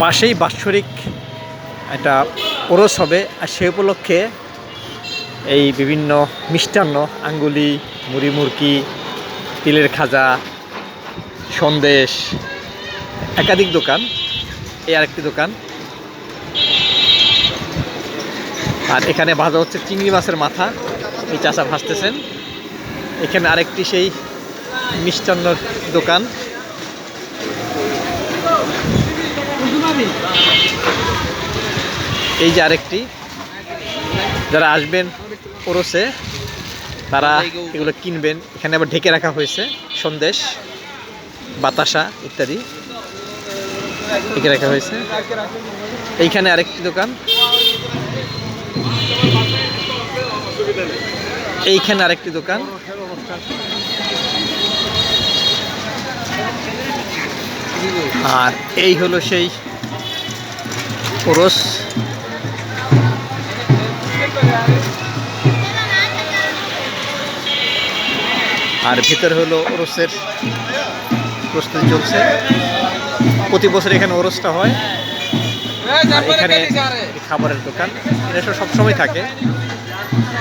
পাশেই বাৎসরিক একটা ওরস হবে, আর সে উপলক্ষে এই বিভিন্ন মিষ্টান্ন, আঙ্গুলি, মুড়ি, মুরকি, তিলের খাজা, সন্দেশ, একাধিক দোকান। এই আরেকটি দোকান। আর এখানে ভাজা হচ্ছে চিংড়ি মাছের মাথা, এই চাচা ভাজতেছেন। এখানে আরেকটি সেই মিষ্টান্নর দোকান। এই যে আরেকটি, যারা আসবেন ওরসে তারা এগুলো কিনবেন। এখানে আবার ঢেকে রাখা হয়েছে সন্দেশ, বাতাসা ইত্যাদি ঢেকে রাখা হয়েছে। এইখানে আরেকটি দোকান, এইখানে আরেকটি দোকান। আর এই হলো সেই ওরস। আর ভিতরে হলো ওরসের প্রস্তুতি চলছে। প্রতি বছর এখানে ওরসটা হয়। এখানে খাবারের দোকান, এটা সবসময় থাকে।